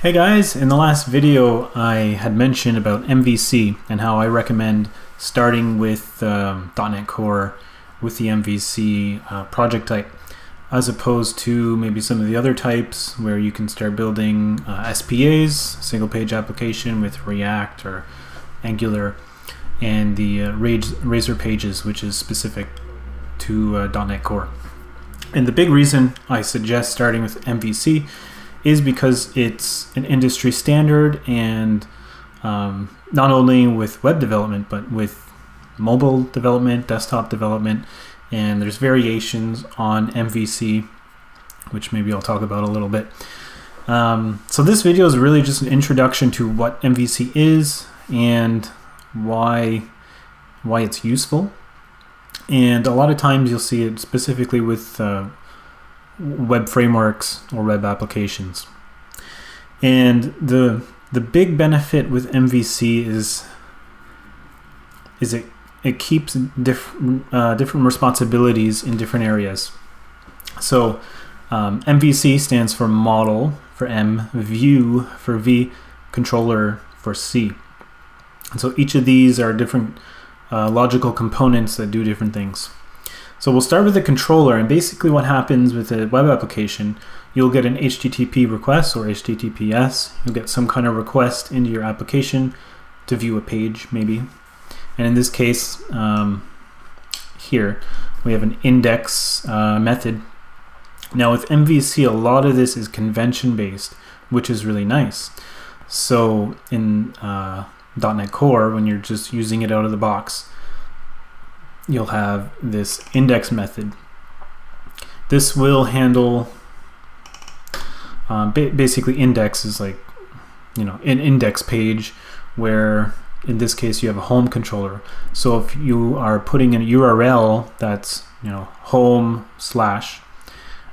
Hey guys, in the last video I had mentioned about MVC and how I recommend starting with .NET Core with the MVC project type as opposed to maybe some of the other types where you can start building SPAs, single page application with React or Angular, and the Razor Pages, which is specific to .NET Core. And the big reason I suggest starting with MVC is because it's an industry standard, and not only with web development but with mobile development, desktop development, and there's variations on MVC, which maybe I'll talk about a little bit. So this video is really just an introduction to what MVC is and why it's useful. And a lot of times you'll see it specifically with web frameworks or web applications. And the big benefit with MVC is it keeps different responsibilities in different areas. So MVC stands for model for M, view for V, controller for C. And so each of these are different logical components that do different things. So we'll start with the controller, and basically what happens with a web application, you'll get an HTTP request or HTTPS. You'll get some kind of request into your application to view a page maybe. And in this case, here we have an index method. Now with MVC, a lot of this is convention based, which is really nice. So in .NET Core, when you're just using it out of the box, you'll have this index method. This will handle basically index is like, an index page where in this case you have a home controller. So if you are putting in a URL that's home slash,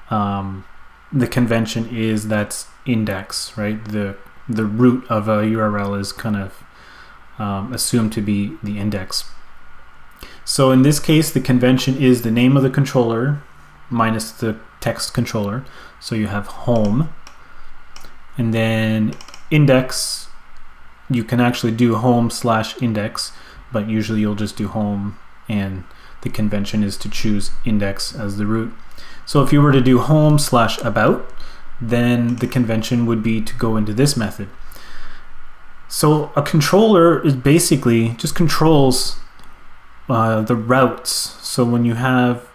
the convention is that's index, right? The root of a URL is kind of assumed to be the index. So in this case, the convention is the name of the controller minus the text controller. So you have home, and then index, you can actually do home slash index, but usually you'll just do home, and the convention is to choose index as the root. So if you were to do home slash about, then the convention would be to go into this method. So a controller is basically just controls the routes. So when you have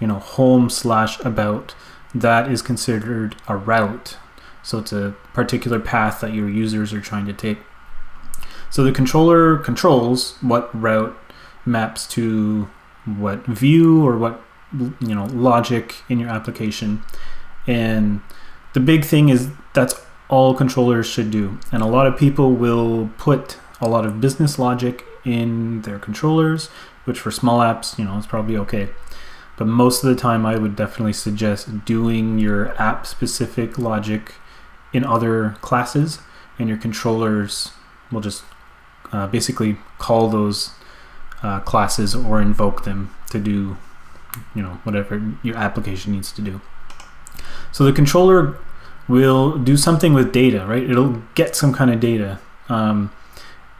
home slash about, that is considered a route. So it's a particular path that your users are trying to take. So the controller controls what route maps to what view or what logic in your application. And the big thing is that's all controllers should do. And a lot of people will put a lot of business logic in their controllers, which for small apps, it's probably okay. But most of the time I would definitely suggest doing your app specific logic in other classes, and your controllers will just basically call those classes or invoke them to do whatever your application needs to do. So the controller will do something with data, right? It'll get some kind of data.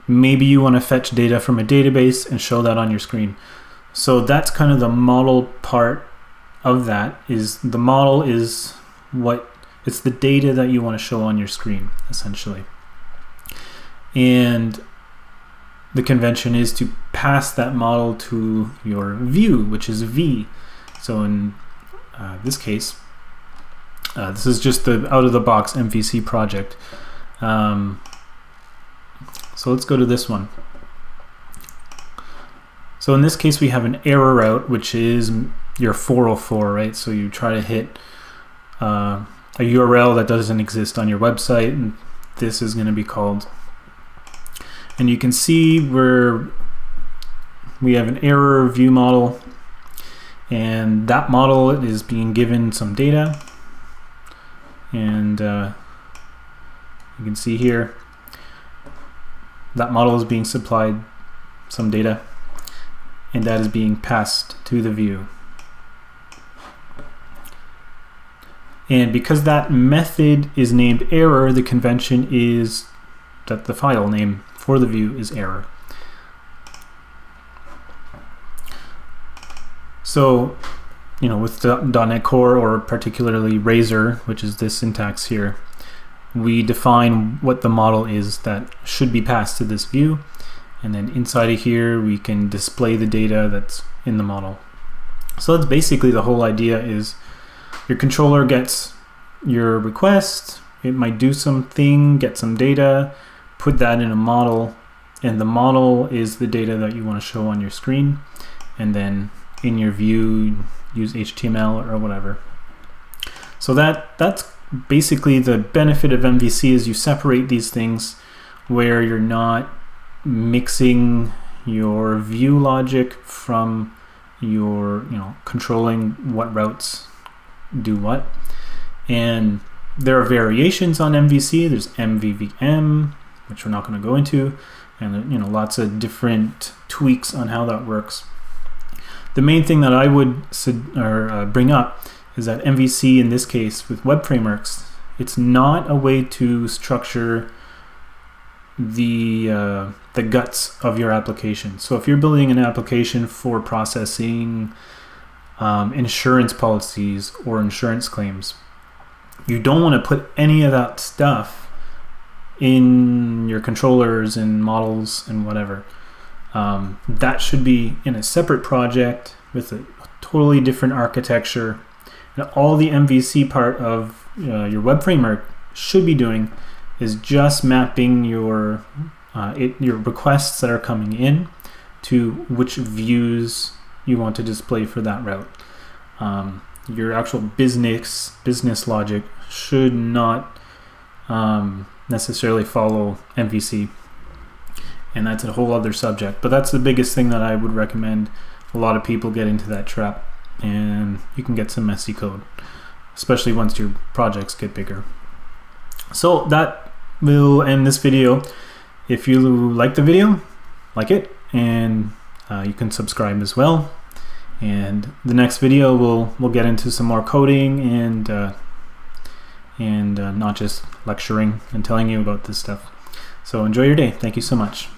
Maybe you want to fetch data from a database and show that on your screen. So that's kind of the model part of that. Is the model is it's the data that you want to show on your screen, essentially. And the convention is to pass that model to your view, which is V. So in this case, this is just the out-of-the-box MVC project. So let's go to this one. So in this case, we have an error route, which is your 404, right? So you try to hit a URL that doesn't exist on your website, and this is going to be called. And you can see where we have an error view model, and that model is being given some data. And you can see here that model is being supplied some data, and that is being passed to the view. And because that method is named error, the convention is that the file name for the view is error. So, with the .NET Core, or particularly Razor, which is this syntax here, we define what the model is that should be passed to this view. And then inside of here, we can display the data that's in the model. So that's basically the whole idea. Is your controller gets your request, it might do something, get some data, put that in a model, and the model is the data that you want to show on your screen. And then in your view, use HTML or whatever. So that's basically the benefit of MVC, is you separate these things where you're not mixing your view logic from your controlling what routes do what. And there are variations on MVC. There's MVVM, which we're not going to go into, and lots of different tweaks on how that works. The main thing that I would bring up is that MVC, in this case with web frameworks, it's not a way to structure the guts of your application. So if you're building an application for processing insurance policies or insurance claims, you don't want to put any of that stuff in your controllers and models and whatever. That should be in a separate project with a totally different architecture. And all the MVC part of your web framework should be doing is just mapping your requests that are coming in to which views you want to display for that route. Your actual business logic should not necessarily follow MVC, and that's a whole other subject. But that's the biggest thing that I would recommend a lot of people get into that trap, and you can get some messy code, especially once your projects get bigger. So that will end this video. If you like the video, like it, and you can subscribe as well. And the next video we'll get into some more coding and not just lecturing and telling you about this stuff. So enjoy your day. Thank you so much.